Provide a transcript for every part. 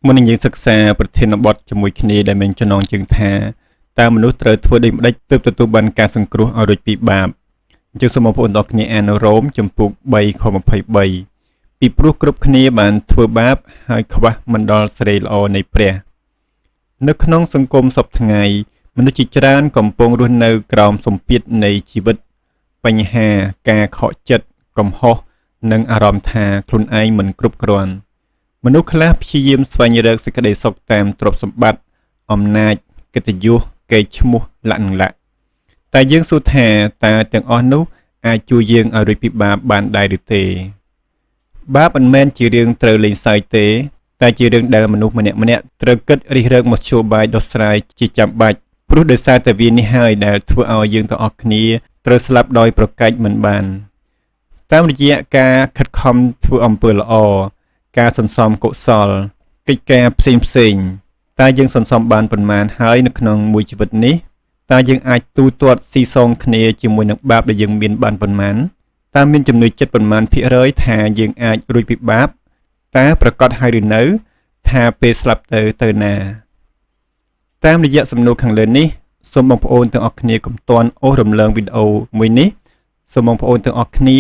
មុននឹងយើងសិក្សាប្រធានបទជាមួយគ្នាដែលមានចំណងជើងថាតើមនុស្សត្រូវធ្វើដូចម្តេចទើបទទួលបានការសង្គ្រោះឲ្យរួចពីបាបអញ្ចឹងសូមបងប្អូនទាំងគ្នាអានរ៉ូមចំពុក3ខ23ពីព្រោះគ្រប់គ្នាបានធ្វើបាបហើយខ្វះមិនដល់សេរីល្អនៃព្រះនៅក្នុងសង្គមសពថ្ងៃមនុស្សជាច្រើនកំពុងរស់នៅក្រោមសម្ពាធនៃជីវិតបញ្ហាការខកចិត្តកំហុសនិងអារម្មណ៍ថាខ្លួនឯងមិនគ្រប់គ្រាន់មនុស្សខ្លះព្យាយាមស្វែងរកសេចក្តីសុខតាមទ្រព្យសម្បត្តិអំណាចកិត្តិយសកេរ្តិ៍ឈ្មោះលក្ខណៈតែយើងសួរថាតើទាំងអស់នោះអាចជួយយើងឲ្យរួចពីបាបបានដែរឬទេបាបមិនមែនជារឿងត្រូវលេងសើចទេតែជារឿងដែលមនុស្សម្នាក់ៗត្រូវគិតរិះរកមធ្យោបាយដោះស្រាយជាចាំបាច់ព្រោះដោយសារតែវានេះហើយដែលធ្វើឲ្យយើងទាំងអស់គ្នាត្រូវស្លាប់ដោយប្រកែកមិនបានតាមរយៈការខិតខំធ្វើអំពើល្អការសន្សំកុសលកិច្ចការផ្សេងៗតើយើងសន្សំបានប៉ុន្មានហើយនៅក្នុងមួយជីវិតនេះតើយើងអាចទូទាត់ស៊ីសងគ្នាជាមួយនឹងបាបដែលយើងមានបានប៉ុន្មានតើមានចំណុចចិត្តប៉ុន្មានភាគរយថាយើងអាចរួចពីបាបតើប្រកាសហើយឬនៅថាពេលស្លាប់ទៅណាតាមរយៈសំណួរខាងលើនេះសូមបងប្អូនទាំងអស់គ្នាកុំទាន់អូសរំលងវីដេអូមួយនេះសូមបងប្អូនទាំងអស់គ្នា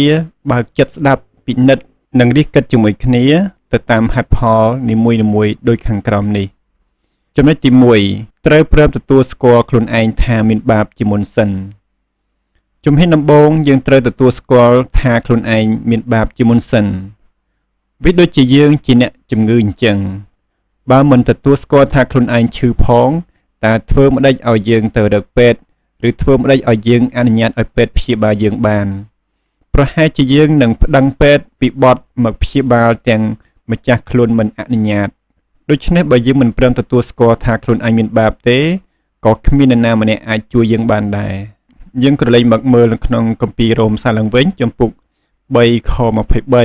បើកចិត្តស្ដាប់ពិនិត្យនិងរិះគិតជាមួយគ្នាទៅតាមហេតុផលនីមួយៗដូចខាងក្រោមនេះចំណុចទី1ត្រូវព្រមទទួលស្គាល់ខ្លួនឯងថាមានបាបជាមុនសិនជំហានដំបូងយើងត្រូវទទួលស្គាល់ថាខ្លួនឯងមានបាបជាមុនសិនវាដូចជាយើងជាអ្នកជំងឺអញ្ចឹងបើមិនទទួលស្គាល់ថាខ្លួនឯងឈឺផងតើធ្វើម្ដេចឲ្យយើងទៅរកពេទ្យឬធ្វើម្ដេចឲ្យយើងអនុញ្ញាតឲ្យពេទ្យព្យាបាលយើងបានប្រហែលជាយើងនឹងប្តឹងពេទ្យពីបទមកព្យាបាលទាំងម្ចាស់ខ្លួនមិនអនុញ្ញាតដូច្នេះបើយើងមិនព្រមទទួលស្គាល់ថាខ្លួនឯងមានបាបទេក៏គ្មាននរណាម្នាក់អាចជួយយើងបានដែរយើងក្រឡេកមកមើលនៅក្នុងគម្ពីររ៉ូមសារឡើងវិញចំពុក3ខ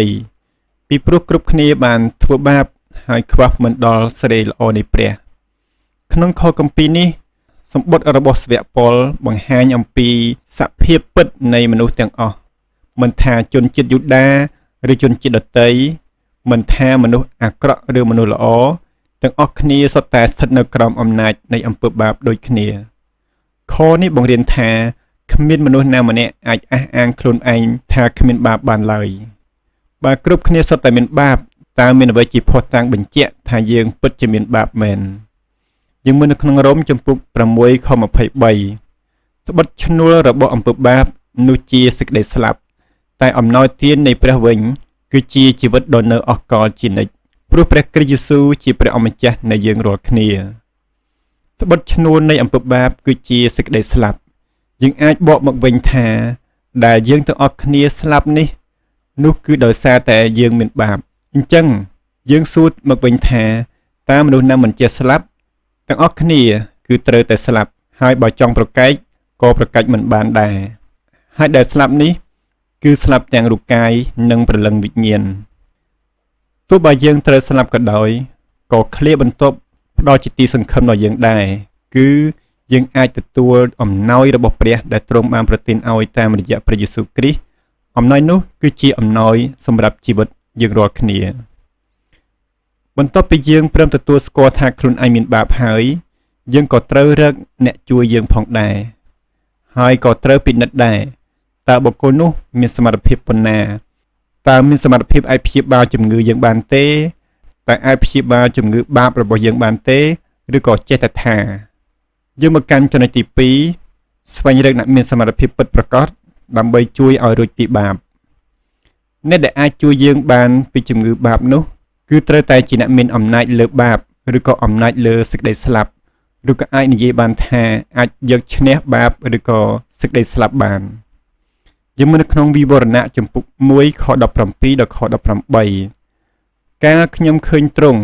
23ពីព្រោះគ្រប់គ្នាបានធ្វើបាបហើយខ្វះមិនដល់សេរីល្អនៃព្រះក្នុងខគម្ពីរនេះសម្បត្តិរបស់សាវកប៉ុលបង្ហាញអំពីសភាពពិតនៃមនុស្សទាំងអស់មិនថាជនជាតិយូដាឬជនជាតិដទៃមិនថាមនុស្សអាក្រក់ឬមនុស្សល្អទាំងអស់គ្នាសុទ្ធតែស្ថិតនៅក្រោមអំណាចនៃអំពើបាបដូចគ្នាខនេះបង្រៀនថាគ្មានមនុស្សណាម្នាក់អាចអះអាងខ្លួនឯងថាគ្មានបាបបានឡើយបើគ្រប់គ្នាសុទ្ធតែមានបាបតើមានអ្វីជាភស្តុតាងបញ្ជាក់ថាយើងពិតជាមានបាបមែនយើងមើលនៅក្នុងរ៉ូមចំពុក6ខ23ត្បិតឈ្នួលរបស់អំពើបាបនោះជាសេចក្តីស្លាប់តែអំណោយទាននៃព្រះវិញគឺជាជីវិតដ៏នៅអស់កលជានិច្ចព្រោះព្រះគ្រីស្ទយេស៊ូវជាព្រះអម្ចាស់នៃយើងរាល់គ្នាត្បិតឈ្នួលនៃអំពើបាបគឺជាសេចក្តីស្លាប់យើងអាចបកមកវិញថាដែលយើងទាំងអស់គ្នាស្លាប់នេះនោះគឺដោយសារតែយើងមានបាបអញ្ចឹងយើងសួរមកវិញថាតើមនុស្សណាមិនចេះស្លាប់ទាំងអស់គ្នាគឺត្រូវតែស្លាប់ហើយបើចង់ប្រកែកក៏ប្រកែកមិនបានដែរហើយដែលស្លាប់នេះគឺស្លាប់ទាំងរូបកាយនិងព្រលឹងវិញ្ញាណទោះបើយើងត្រូវស្លាប់ក៏ដោយក៏ឃ្លាបន្ទប់ផ្ដល់ជាទីសង្ឃឹមដល់យើងដែរគឺយើងអាចទទួលអំណោយរបស់ព្រះដែលទ្រង់បានប្រទានឲ្យតាមរយៈព្រះយេស៊ូវគ្រីស្ទអំណោយនោះគឺជាអំណោយសម្រាប់ជីវិតយើងរាល់គ្នាបន្ទាប់ពីយើងព្រមទទួលស្គាល់ថាខ្លួនឯងមានបាបហើយយើងក៏ត្រូវរកអ្នកជួយយើងផងដែរហើយក៏ត្រូវពិនិត្យដែរតើបុគ្គលនោះមានសមត្ថភាពប៉ុណ្ណាតើមានសមត្ថភាពអាចព្យាបាលជំងឺយើងបានទេតើអាចព្យាបាលជំងឺបាបរបស់យើងបានទេឬក៏ចេះតែថាយើងមកកាន់ចំណុចទី2ស្វែងរកអ្នកមានសមត្ថភាពពិតប្រាកដដើម្បីជួយឲ្យរួចពីបាបអ្នកដែលអាចជួយយើងបានពីជំងឺបាបនោះគឺត្រូវតែជាអ្នកមានអំណាចលើបាបឬក៏អំណាចលើសេចក្តីស្លាប់ឬក៏អាចនិយាយបានថាអាចយកឈ្នះបាបឬក៏សេចក្តីស្លាប់បានយើងមើលនៅក្នុងវិវរណៈចំពុក1ខ17ដល់ខ18កាលខ្ញុំឃើញទ្រង់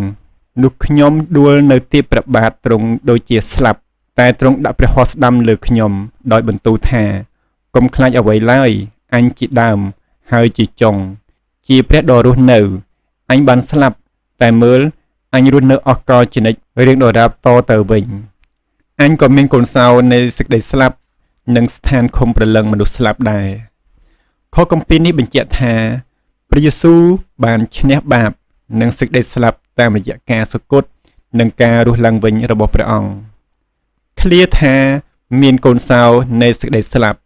នោះខ្ញុំដួលនៅទីព្រះបាទទ្រង់ដូចជាស្លាប់តែទ្រង់ដាក់ព្រះហស្តស្ដាំលើខ្ញុំដោយបន្ទូលថាកុំខ្លាចអ្វីឡើយអញជាដើមហើយជាចុងជាព្រះដ៏រស់នៅអញបានស្លាប់តែមើលអញរស់នៅអស់កលជានិច្ចរៀងដរាបតទៅវិញអញក៏មានកូនសោនៃសេចក្តីស្លាប់ និងស្ថានឃុំព្រលឹងមនុស្សស្លាប់ដែរខគម្ពីរនេះបញ្ជាក់ថាព្រះយេស៊ូវបានឈ្នះបាបនិងសេចក្តីស្លាប់តាមរយៈការសុគតនិងការរស់ឡើងវិញរបស់ព្រះអង្គឃ្លាថាមានកូនសោនៃសេចក្តីស្លាប់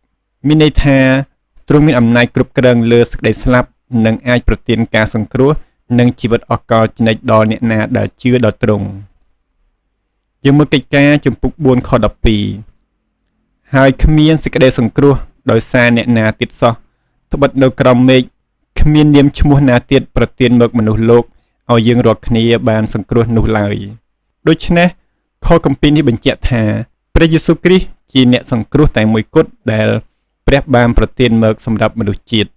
មានន័យថាទ្រង់មានអំណាចគ្រប់គ្រងលើសេចក្តីស្លាប់និងអាចប្រទានការសង្គ្រោះនិងជីវិតអកលជានិច្ចដល់អ្នកណាដែលជឿដល់ទ្រង់យើងមើលកិច្ចការជំពូក4ខ12ហើយគ្មានសេចក្តីសង្គ្រោះដោយសារអ្នកណាទៀតសោះត្បិតនៅក្រោមមេឃគ្មាននាមឈ្មោះណាទៀតប្រទានមកមនុស្សលោកឲ្យយើងរាល់គ្នាបានសង្គ្រោះនោះឡើយដូច្នេះខគម្ពីរនេះបញ្ជាក់ថាព្រះយេស៊ូវគ្រីស្ទជាអ្នកសង្គ្រោះតែមួយគត់ដែលព្រះបានប្រទានមកសម្រាប់មនុស្សជាតិ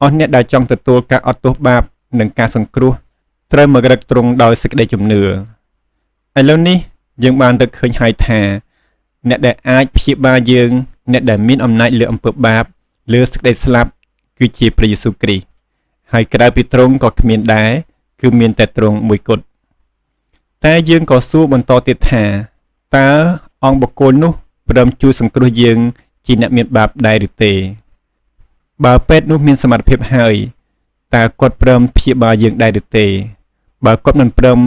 អស់អ្នកដែលចង់ទទួលការអត់ទោសបាបនិងការសង្គ្រោះត្រូវមករឹកទ្រង់ដោយសេចក្តីជំនឿឥឡូវនេះយើងបានរកឃើញហើយថាអ្នកដែលអាចព្យាបាលយើងអ្នកដែលមានអំណាចលើអំពើបាបលើសេចក្តីស្លាប់គឺជាព្រះយេស៊ូវគ្រីស្ទហើយក្រៅពីទ្រង់ក៏គ្មានដែរគឺមានតែទ្រង់មួយគត់តែយើងក៏សួរបន្តទៀតថាតើអង្គបុគ្គលនោះព្រមជួយសង្គ្រោះយើងជាអ្នកមានបាបដែរឬទេបើពេទ្យនោះមានសមត្ថភាពហើយតើគាត់ព្រមព្យាបាលយើងដែរឬទេបើគាត់មិនព្រម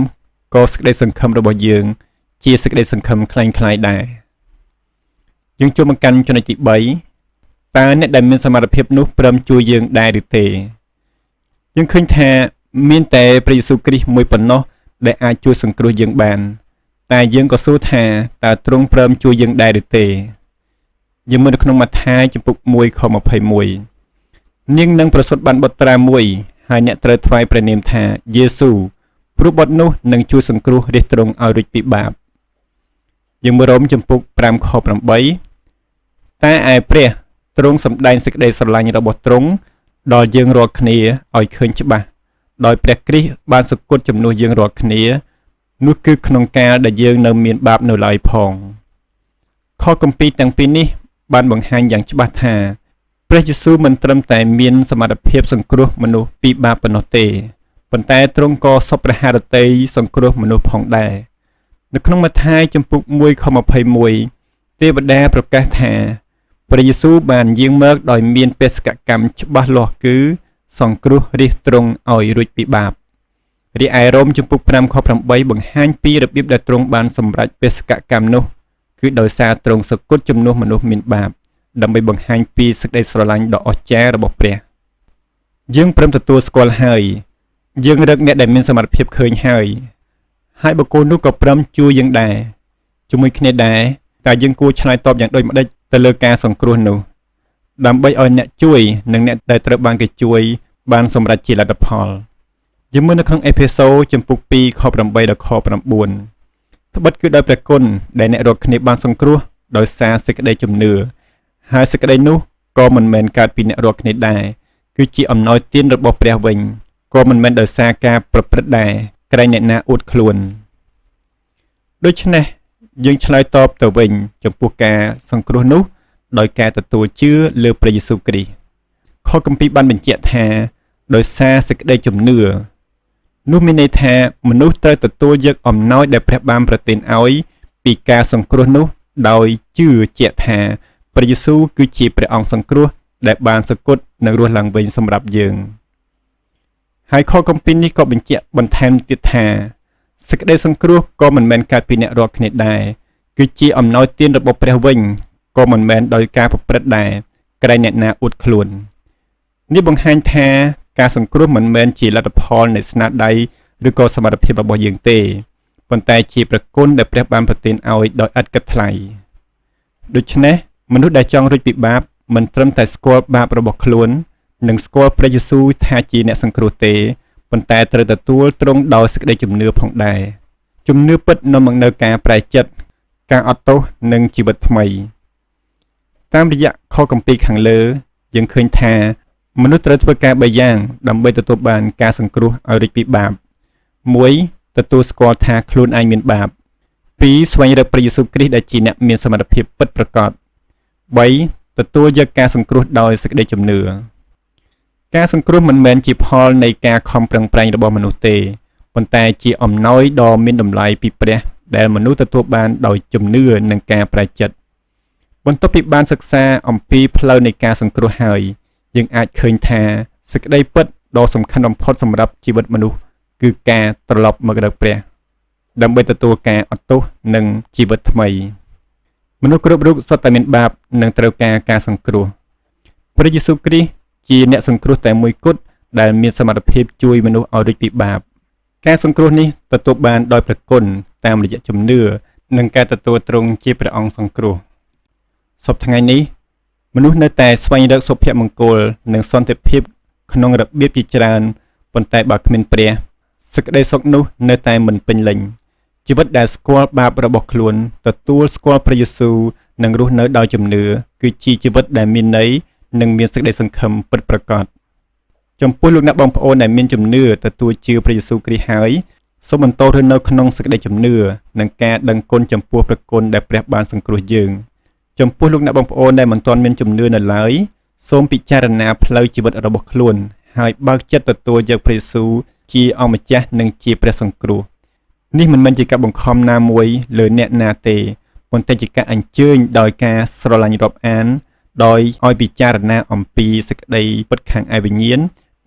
ក៏សេចក្តីសង្ឃឹមរបស់យើងជាសេចក្តីសង្ឃឹមคล้ายៗដែរយើងចូលមកកាន់ចំណុចទី3តើអ្នកដែលមានសមត្ថភាពនោះព្រមជួយយើងដែរឬទេយើងឃើញថាមានតែព្រះយេស៊ូវគ្រីស្ទមួយប៉ុណ្ណោះដែលអាចជួយសង្គ្រោះយើងបានតែយើងក៏សួរថាតើទ្រង់ព្រមជួយយើងដែរឬទេយើងមើលនៅក្នុងម៉ាថាយជំពូក1ខ21នាងនឹងប្រសូតបានបុត្រាមួយហើយអ្នកត្រូវថ្វាយព្រះនាមថាយេស៊ូវព្រោះបុត្រនោះនឹងជួយសង្គ្រោះរាជទ្រង់ឲ្យរួចពីបាបយើងមើលរ៉ូមជំពូក5ខ8តែឯព្រះទ្រង់សម្ដែងសេចក្តីស្រឡាញ់របស់ទ្រង់ដល់យើងរាល់គ្នាឲ្យឃើញច្បាស់ដោយព្រះគ្រីស្ទបានសគត់ជំនួសយើងរាល់គ្នានោះគឺក្នុងកាលដែលយើងនៅមានបាបនៅឡើយផងខគម្ពីរទាំងពីរនេះបានបង្ហាញយ៉ាងច្បាស់ថាព្រះយេស៊ូវមិនត្រឹមតែមានសមត្ថភាពសង្គ្រោះមនុស្សពីបាបប៉ុណ្ណោះទេប៉ុន្តែទ្រង់ក៏សពរហារតីសង្គ្រោះមនុស្សផងដែរនៅក្នុងម៉ាថាយជំពូក1ខ21ទេវតាប្រកាសថាព្រះយេស៊ូវបានយាងមកដោយមានបេសកកម្មច្បាស់លាស់គឺសង្គ្រោះរាជទ្រង់ឲ្យរួចពីបាបរីឯរ៉ូមជំពូក5ខ8បង្ហាញពីរបៀបដែលទ្រង់បានសម្រេចបេសកកម្មនោះគឺដោយសារទ្រង់សគត់ជំនួសមនុស្សមានបាបដើម្បីបង្ហាញពីសេចក្តីស្រឡាញ់ដ៏អស្ចារ្យរបស់ព្រះយើងព្រមទទួលស្គាល់ហើយយើងរកអ្នកដែលមានសមត្ថភាពឃើញហើយបុគ្គលនោះក៏ព្រមជួយយើងដែរជាមួយគ្នាដែរតែយើងគួរឆ្លើយតបយ៉ាងដូចម្តេចទៅលើការសង្គ្រោះនោះដើម្បីឲ្យអ្នកជួយនិងអ្នកដែលត្រូវបានគេជួយបានសម្រេចជាលទ្ធផលយើងមើលនៅក្នុងអេផេសូជំពូក2ខ8ដល់ខ9ត្បិតគឺដោយព្រះគុណដែលអ្នករាល់គ្នាបានសង្គ្រោះដោយសារសេចក្តីជំនឿហើយសេចក្តីនោះក៏មិនមែនកើតពីអ្នករាល់គ្នាដែរគឺជាអំណោយទានរបស់ព្រះវិញក៏មិនមែនដោយសារការប្រព្រឹត្តដែរក្រែងអ្នកណាអួតខ្លួនដូច្នេះយើងឆ្លើយតបទៅវិញចំពោះការសង្គ្រោះនោះដោយការទទួលជឿលើព្រះយេស៊ូវគ្រីស្ទខគម្ពីរបានបញ្ជាក់ថាដោយសារសេចក្តីជំនឿនោះមានន័យថាមនុស្សត្រូវទទួលយកអំណោយដែលព្រះបានប្រទានឲ្យពីការសង្គ្រោះនោះដោយជឿជាក់ថាព្រះយេស៊ូវគឺជាព្រះអង្គសង្គ្រោះដែលបានសគត់និងរស់ឡើងវិញសម្រាប់យើងហើយខគម្ពីរនេះក៏បញ្ជាក់បន្ថែមទៀតថាសេចក្តីសង្គ្រោះក៏មិនមែនកើតពីអ្នករាល់គ្នាដែរគឺជាអំណោយទានរបស់ព្រះវិញក៏មិនមែនដោយការប្រព្រឹត្តដែរក្រែងអ្នកណាអួតខ្លួននេះបង្ហាញថាការសង្គ្រោះមិនមែនជាលទ្ធផលនៃស្នាដៃឬក៏សមត្ថភាពរបស់យើងទេប៉ុន្តែជាព្រះគុណដែលព្រះបានប្រទានឲ្យដោយឥតគិតថ្លៃដូច្នេះមនុស្សដែលចង់រួចពីបាបមិនត្រឹមតែស្គាល់បាបរបស់ខ្លួននិងស្គាល់ព្រះយេស៊ូវថាជាអ្នកសង្គ្រោះទេប៉ុន្តែត្រូវទទួលទ្រង់ដោយសេចក្តីជំនឿផងដែរជំនឿពិតនាំមកនូវការប្រែចិត្តការអត់ទោសនិងជីវិតថ្មីតាមរយៈខគម្ពីរខាងលើយើងឃើញថាមនុស្សត្រូវធ្វើការ3យ៉ាងដើម្បីទទួលបានការសង្គ្រោះឲ្យរួចពីបាប1ទទួលស្គាល់ថាខ្លួនឯងមានបាប2ស្វែងរកព្រះយេស៊ូវគ្រីស្ទដែលជាអ្នកមានសមត្ថភាពពិតប្រាកដ3ទទួលយកការសង្គ្រោះដោយសេចក្តីជំនឿការសង្គ្រោះមិនមែនជាផលនៃការខំប្រឹងប្រែងរបស់មនុស្សទេប៉ុន្តែជាអំណោយដ៏មានតម្លៃពីព្រះដែលមនុស្សទទួលបានដោយជំនឿនិងការប្រែចិត្ត បន្ទាប់ពីបានសិក្សាអំពីផ្លូវនៃការសង្គ្រោះហើយយើងអាចឃើញថាសេចក្តីពិតដ៏សំខាន់បំផុតសម្រាប់ជីវិតមនុស្សគឺការត្រឡប់មកដល់ព្រះដើម្បីទទួលការអត់ទោសនិងជីវិតថ្មីមនុស្សគ្រប់រូបសុទ្ធតែមានបាបនិងត្រូវការសង្គ្រោះព្រះយេស៊ូវគ្រីស្ទជាអ្នកសង្គ្រោះតែមួយគត់ដែលមានសមត្ថភាពជួយមនុស្សឲ្យរួចពីបាបការសង្គ្រោះនេះទទួលបានដោយព្រះគុណតាមរយៈជំនឿនិងការទទួលទ្រង់ជាព្រះអង្គសង្គ្រោះសពថ្ងៃនេះមនុស្សនៅតែស្វែងរកសុភមង្គលនិងសន្តិភាពក្នុងរបៀបជាច្រើនប៉ុន្តែបើគ្មានព្រះសេចក្តីសុខនោះនៅតែមិនពេញលេញជីវិតដែលស្គាល់បាបរបស់ខ្លួនទទួលស្គាល់ព្រះយេស៊ូវនិងរស់នៅដោយជំនឿគឺជាជីវិតដែលមានន័យនិងមានសេចក្តីសង្ឃឹមពិតប្រាកដចំពោះលោកអ្នកបងប្អូនដែលមានជំនឿទទួលជឿព្រះយេស៊ូវគ្រីស្ទហើយសូមបន្តរស់នៅក្នុងសេចក្តីជំនឿនិងការដឹងគុណចំពោះព្រះគុណដែលព្រះបានសង្គ្រោះយើងចំពោះលោកអ្នកបងប្អូនដែលមិនទាន់មានជំនឿនៅឡើយសូមពិចារណាផ្លូវជីវិតរបស់ខ្លួនហើយបើកចិត្តទទួលយកព្រះយេស៊ូវជាអម្ចាស់និងជាព្រះសង្គ្រោះនេះមិនមែនជាការបង្ខំណាមួយលើអ្នកណាទេប៉ុន្តែជាការអញ្ជើញដោយការស្រឡាញ់រាប់អានដោយឲ្យពិចារណាអំពីសេចក្តីពិតខាងឯវិញ្ញាណ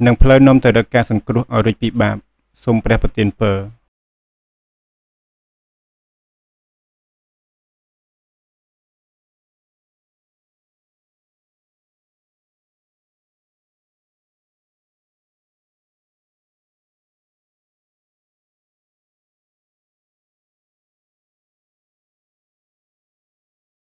និងផ្លូវនាំទៅរកការសង្គ្រោះឲ្យរួចពីបាបសូមព្រះប្រទានពរ